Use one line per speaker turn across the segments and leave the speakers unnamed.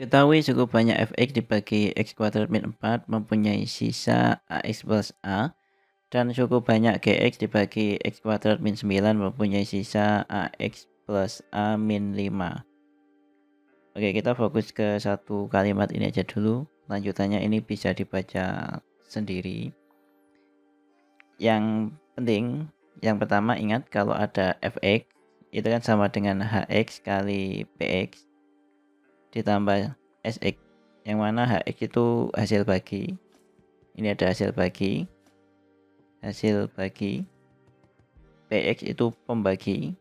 Ketahui cukup banyak fx dibagi x kuadrat min 4 mempunyai sisa ax plus a, dan cukup banyak gx dibagi x kuadrat min 9 mempunyai sisa ax plus a min 5. Oke, kita fokus ke satu kalimat ini aja dulu. Lanjutannya ini bisa dibaca sendiri. Yang penting, yang pertama ingat kalau ada fx itu kan sama dengan hx kali px ditambah sx, yang mana hx itu hasil bagi. Ini ada hasil bagi, px itu pembagi,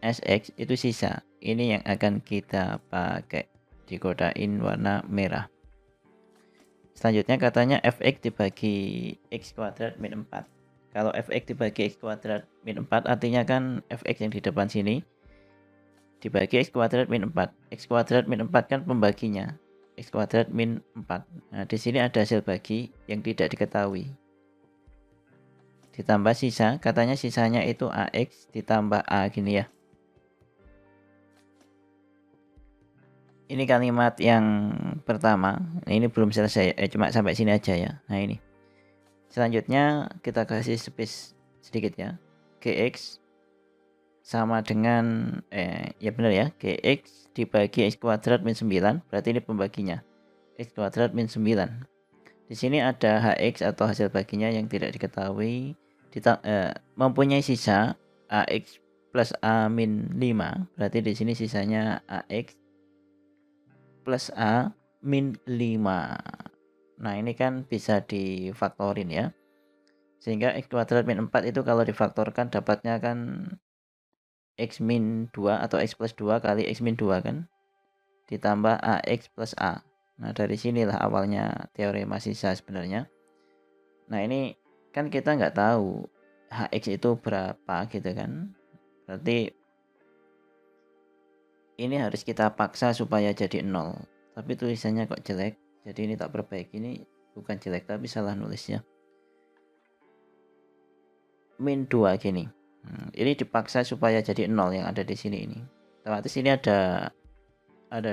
sx itu sisa. Ini yang akan kita pakai, dikodain warna merah. Selanjutnya katanya fx dibagi x kuadrat min 4. Kalau fx dibagi x kuadrat min 4 artinya kan fx yang di depan sini dibagi x kuadrat min 4. X kuadrat min 4 kan pembaginya. X kuadrat min 4. Nah, di sini ada hasil bagi yang tidak diketahui. Ditambah sisa, katanya sisanya itu ax ditambah a gini ya. Ini kalimat yang pertama. Nah, ini belum selesai, cuma sampai sini aja ya. Nah, ini. Selanjutnya kita kasih space sedikit ya. Gx sama dengan ya benar ya, gx dibagi x kuadrat min 9, berarti ini pembaginya x kuadrat min 9. Di sini ada hx atau hasil baginya yang tidak diketahui, mempunyai sisa ax plus a min 5, berarti di sini sisanya ax plus a min 5. Nah, ini kan bisa difaktorin ya, sehingga x kuadrat min 4 itu kalau difaktorkan dapatnya kan x min 2 atau x plus 2 kali x min 2 kan, ditambah ax plus a. Nah, dari sinilah awalnya teorema sisa sebenarnya. Nah, ini kan kita nggak tahu hx itu berapa gitu kan, berarti ini harus kita paksa supaya jadi 0. Tapi tulisannya kok jelek, jadi ini tak perbaiki. Ini bukan jelek tapi salah nulisnya, min 2 gini. Ini dipaksa supaya jadi 0 yang ada di sini ini. Otomatis ini ada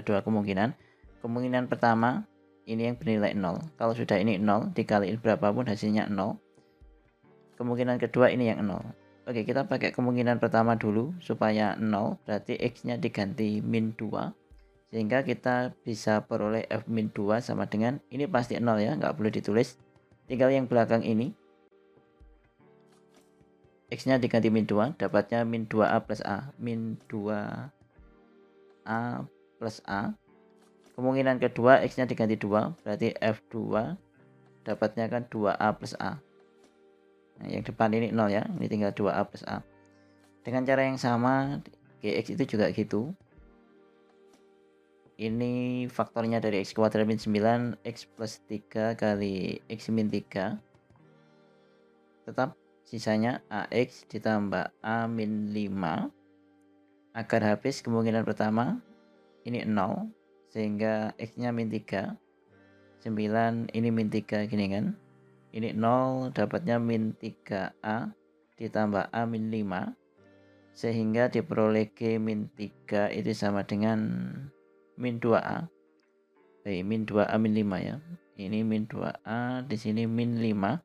dua kemungkinan. Kemungkinan pertama, ini yang bernilai 0. Kalau sudah ini 0, dikaliin berapapun hasilnya 0. Kemungkinan kedua ini yang 0. Oke, kita pakai kemungkinan pertama dulu supaya 0, berarti x-nya diganti min 2. Sehingga kita bisa peroleh f min 2 sama dengan, ini pasti 0 ya, nggak boleh ditulis. Tinggal yang belakang ini, x-nya diganti min 2, dapatnya min 2a plus a. Min 2a plus a. Kemungkinan kedua, x-nya diganti 2, berarti f2 dapatnya kan 2a plus a. Nah, yang depan ini 0 ya, ini tinggal 2a plus a. Dengan cara yang sama, gx itu juga gitu. Ini faktornya dari x kuadrat min 9, x plus 3 kali x min 3. Tetap sisanya ax ditambah a min 5. Agar habis kemungkinan pertama, ini 0. Sehingga x-nya min 3. 9 ini min 3 gini kan. Ini 0, dapatnya min 3a ditambah a min 5. Sehingga diperoleh g min 3 itu sama dengan min 2a. Min 2a min 5 ya. Ini min 2a, di sini min 5.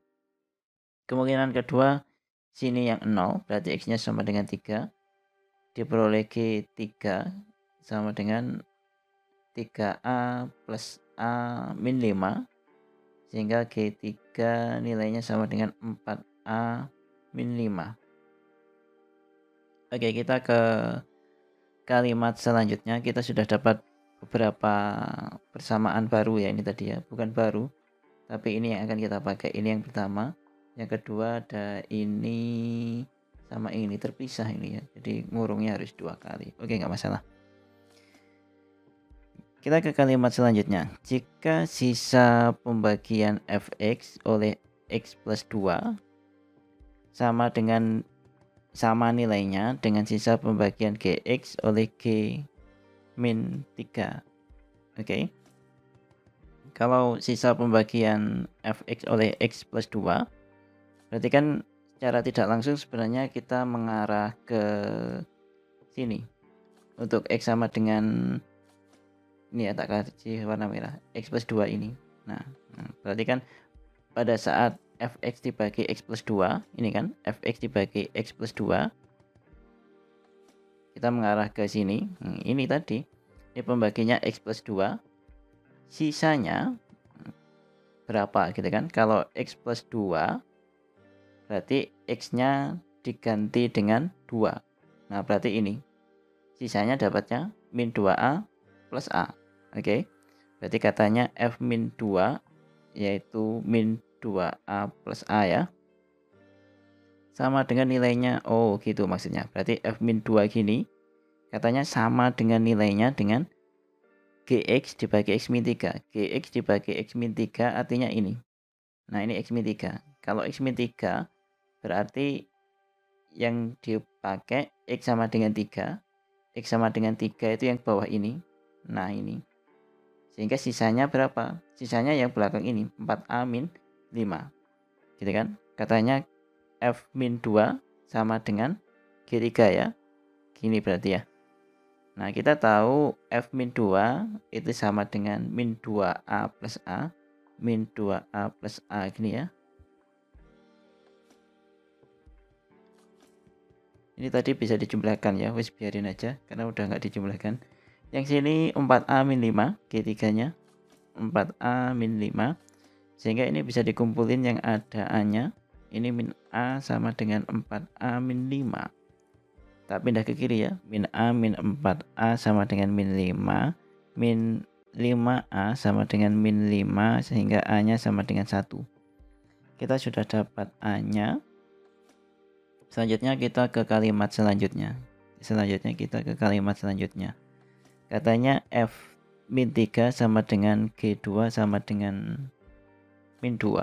Kemungkinan kedua, sini yang 0, berarti x-nya sama dengan 3. Diperoleh g 3 sama dengan 3a plus a min 5. Sehingga G3 nilainya sama dengan 4A min 5. Oke, kita ke kalimat selanjutnya. Kita sudah dapat beberapa persamaan baru ya, ini tadi ya. Bukan baru, tapi ini yang akan kita pakai. Ini yang pertama. Yang kedua ada ini sama ini, terpisah ini ya. Jadi ngurungnya harus 2 kali. Oke, nggak masalah. Kita ke kalimat selanjutnya. Jika sisa pembagian fx oleh x plus 2 sama nilainya dengan sisa pembagian gx oleh g min 3. Oke. Kalau sisa pembagian fx oleh x plus 2, berarti kan secara tidak langsung sebenarnya kita mengarah ke sini. Untuk x sama dengan Ini ya, tak kasih warna merah, X plus 2 ini. Nah, berarti kan pada saat fx dibagi X plus 2, ini kan fx dibagi X plus 2, kita mengarah ke sini. Ini tadi, ini pembaginya X plus 2, sisanya berapa gitu kan. Kalau X plus 2, berarti X-nya diganti dengan 2. Nah, berarti ini, sisanya dapatnya min 2A plus A. Oke, berarti katanya F min 2 yaitu min 2A plus A ya, sama dengan nilainya, oh gitu maksudnya. Berarti F min 2 gini katanya sama dengan nilainya dengan GX dibagi X min 3. GX dibagi X min 3 artinya ini. Nah, ini X min 3. Kalau X min 3 berarti yang dipakai X sama dengan 3. X sama dengan 3 itu yang bawah ini. Nah, ini. Sehingga sisanya berapa? Sisanya yang belakang ini, 4A min 5. Gitu kan? Katanya F min 2 sama dengan G3 ya. Gini berarti ya. Nah, kita tahu F min 2 itu sama dengan min 2A plus A. Min 2A plus A gini ya. Ini tadi bisa dijumlahkan ya, wis biarin aja karena udah nggak dijumlahkan. Yang sini 4A min 5, G3-nya 4A min 5. Sehingga ini bisa dikumpulin yang ada A-nya. Ini min A sama dengan 4A min 5. Tak pindah ke kiri ya. Min A min 4A sama dengan min 5. Min 5A sama dengan min 5, sehingga A-nya sama dengan 1. Kita sudah dapat A-nya. Selanjutnya kita ke kalimat selanjutnya. Katanya F min 3 sama dengan G2 sama dengan min 2.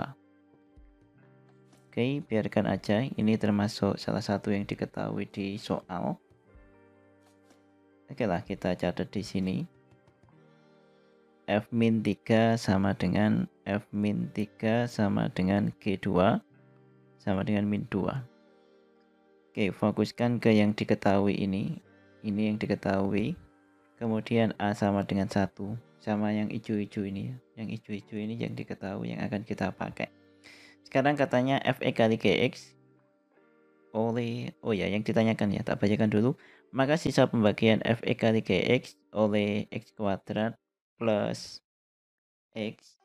Oke, biarkan aja. Ini termasuk salah satu yang diketahui di soal. Oke lah, kita catat di sini. F min 3 sama dengan G2 sama dengan min 2. Oke, fokuskan ke yang diketahui ini. Ini yang diketahui. Kemudian A sama dengan 1. Sama yang hijau-hijau ini ya. Yang hijau-hijau ini yang diketahui yang akan kita pakai. Sekarang katanya Fe kali Gx oleh, oh ya yang ditanyakan ya, tak bacakan dulu. Maka sisa pembagian Fe kali Gx oleh X kuadrat plus X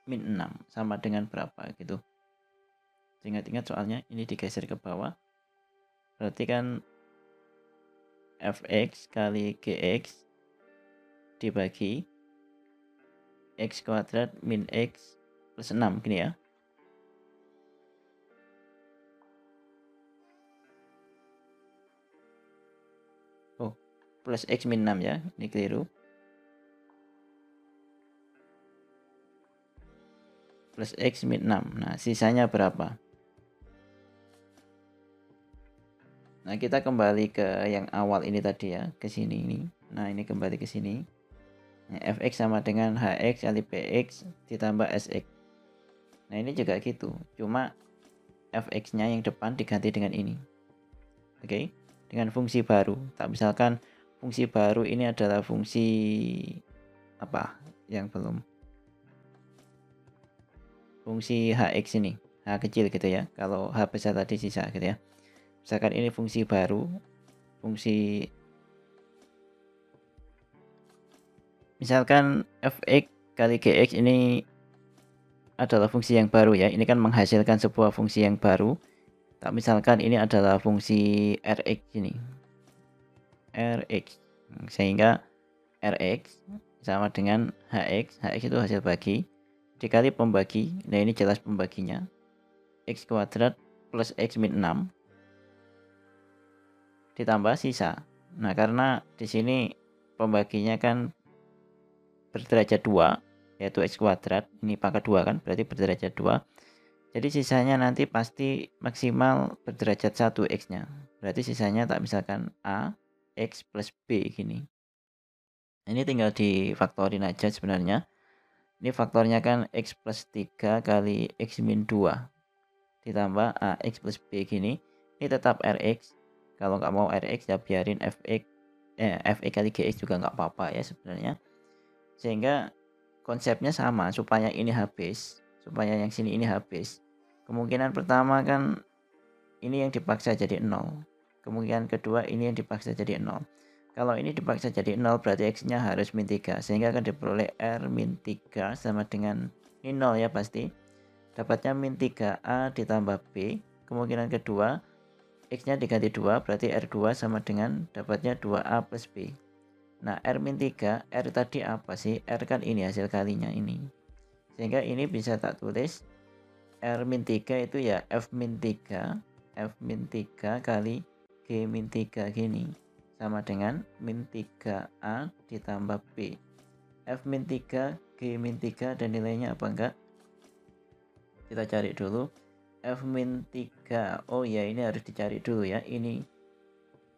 min 6 sama dengan berapa gitu. Ingat-ingat soalnya ini digeser ke bawah. Berarti kan Fx kali Gx dibagi X kuadrat min X plus 6 gini ya. Oh, plus X min 6 ya, ini keliru. Plus X min 6. Nah, sisanya berapa? Nah, kita kembali ke yang awal ini tadi ya, ke sini ini. Nah, ini kembali ke sini. Nah, Fx sama dengan Hx kali Px ditambah Sx. Nah, ini juga gitu. Cuma Fx-nya yang depan diganti dengan ini. Oke, dengan fungsi baru. Tak misalkan fungsi baru ini adalah fungsi apa yang belum. Fungsi Hx ini. H kecil gitu ya. Kalau H besar tadi sisa gitu ya. Misalkan ini fungsi baru, misalkan Fx kali Gx ini adalah fungsi yang baru ya. Ini kan menghasilkan sebuah fungsi yang baru. Tak misalkan ini adalah fungsi Rx ini. Rx. Sehingga Rx sama dengan Hx. Hx itu hasil bagi dikali pembagi. Nah, ini jelas pembaginya. X kuadrat plus X min 6 ditambah sisa. Nah, karena di sini pembaginya kan berderajat 2, yaitu X kuadrat. Ini pangkat 2 kan, berarti berderajat 2. Jadi sisanya nanti pasti maksimal berderajat 1 X-nya. Berarti sisanya tak misalkan A, X plus B gini. Ini tinggal difaktorin aja sebenarnya. Ini faktornya kan X plus 3 kali X min 2 ditambah AX plus B gini. Ini tetap RX. Kalau nggak mau RX ya biarin Fe kali Gx juga nggak apa-apa ya sebenarnya. Sehingga konsepnya sama, supaya ini habis, supaya yang sini ini habis. Kemungkinan pertama kan ini yang dipaksa jadi 0. Kemungkinan kedua ini yang dipaksa jadi 0. Kalau ini dipaksa jadi 0 berarti X-nya harus min 3. Sehingga akan diperoleh R min 3 sama dengan ini 0 ya pasti. Dapatnya min 3A ditambah B. Kemungkinan kedua X-nya diganti 2 berarti R2 sama dengan dapatnya 2A plus B. Nah R min 3, R tadi apa sih? R kan ini hasil kalinya ini. Sehingga ini bisa tak tulis R min 3 itu ya F min 3 kali G min 3 gini, sama dengan min 3A ditambah B. F min 3, G min 3 dan nilainya apa enggak? Kita cari dulu. F min 3, oh ya ini harus dicari dulu ya. Ini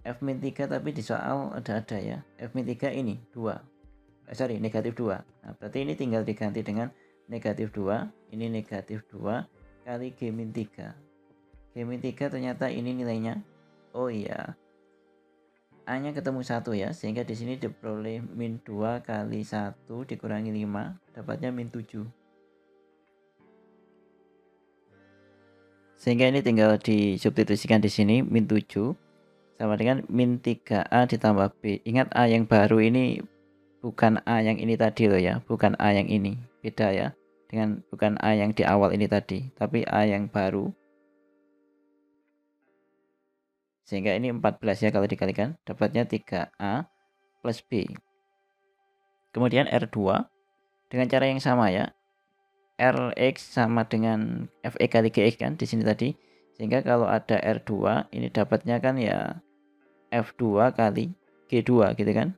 F min 3 tapi di soal ada ya. F min 3 ini 2. Negatif 2. Nah berarti ini tinggal diganti dengan negatif 2. Ini negatif 2 kali G min 3. G min 3 ternyata ini nilainya, oh iya, A nya ketemu 1 ya, sehingga di sini diperoleh min 2 kali 1 dikurangi 5, dapatnya min 7. Sehingga ini tinggal disubstitusikan di sini, min 7 sama dengan min 3A ditambah B. Ingat A yang baru ini bukan A yang ini tadi loh ya, bukan A yang ini, beda ya, dengan bukan A yang di awal ini tadi, tapi A yang baru. Sehingga ini 14 ya kalau dikalikan, dapatnya 3A plus B. Kemudian R2 dengan cara yang sama ya. Rx sama dengan Fe kali Gx kan di sini tadi. Sehingga kalau ada R2 ini dapatnya kan ya F2 kali G2 gitu kan.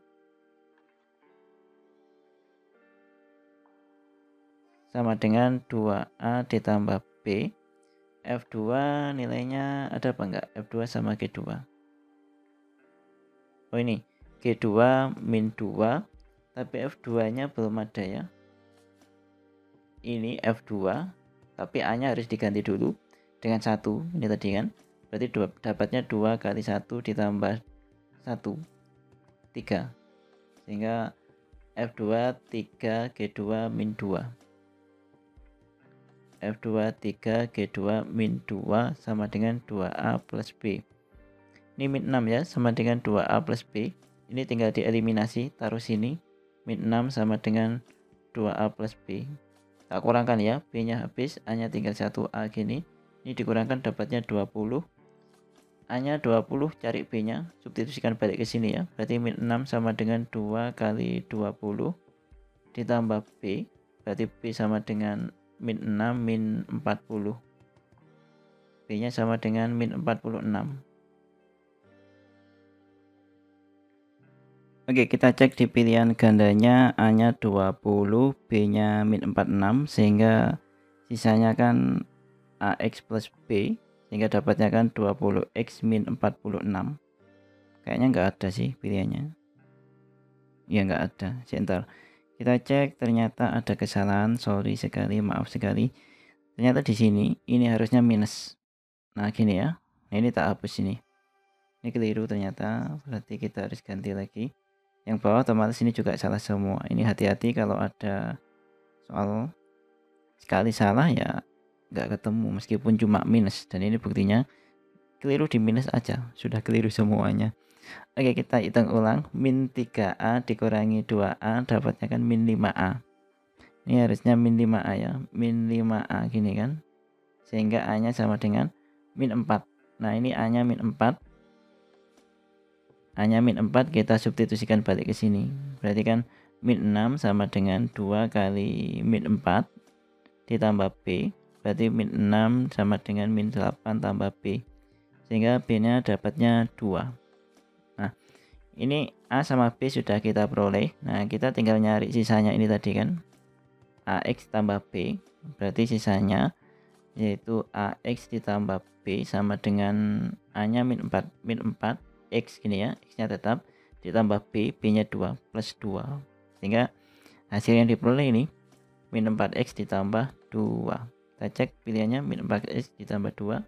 Sama dengan 2A ditambah B. F2 nilainya ada apa enggak? F2 sama G2. Oh ini G2 min 2, tapi F2 nya belum ada ya. Ini F2 tapi A nya harus diganti dulu dengan 1 ini tadi kan. Berarti dapatnya 2 kali 1 ditambah 1, 3. Sehingga F2 3 G2 min 2. F2 3 G2 min 2 sama dengan 2A plus B. Ini min 6 ya, sama dengan 2A plus B. Ini tinggal dieliminasi, taruh sini. Min 6 sama dengan 2A plus B. Tak kurangkan ya, B nya habis, A nya tinggal 1A gini. Ini dikurangkan dapatnya 20. A nya 20, cari B nya, substitusikan balik ke sini ya. Berarti min 6 sama dengan 2 kali 20 ditambah B. Berarti B sama dengan min 6 min 40. B nya sama dengan min 46. Oke, kita cek di pilihan gandanya A nya 20, B nya min 46, sehingga sisanya kan AX plus B, sehingga dapatnya kan 20X min 46. Kayaknya nggak ada sih pilihannya. Ya nggak ada. Sebentar. Kita cek, ternyata ada kesalahan, sorry sekali, maaf sekali. Ternyata di sini ini harusnya minus. Nah gini ya, nah, ini tak hapus ini keliru ternyata, berarti kita harus ganti lagi. Yang bawah otomatis ini juga salah semua. Ini hati-hati kalau ada soal sekali salah ya nggak ketemu meskipun cuma minus, dan ini buktinya keliru di minus aja sudah keliru semuanya. Oke, kita hitung ulang. Min 3A dikurangi 2A dapatnya kan min 5A. Ini harusnya min 5A ya, min 5A gini kan. Sehingga A nya sama dengan min 4. Nah ini A nya min 4. A nya min 4 kita substitusikan balik ke sini. Berarti kan min 6 sama dengan 2 kali min 4 ditambah B. Berarti min 6 sama dengan min 8 tambah B. Sehingga B nya dapatnya 2. Nah ini A sama B sudah kita peroleh. Nah kita tinggal nyari sisanya ini tadi kan, AX tambah B. Berarti sisanya yaitu AX ditambah B sama dengan A nya min 4 X gini ya, X nya tetap ditambah B, B nya 2 plus 2. Sehingga hasil yang diperoleh ini min 4X ditambah 2. Kita cek pilihannya min 4X ditambah 2.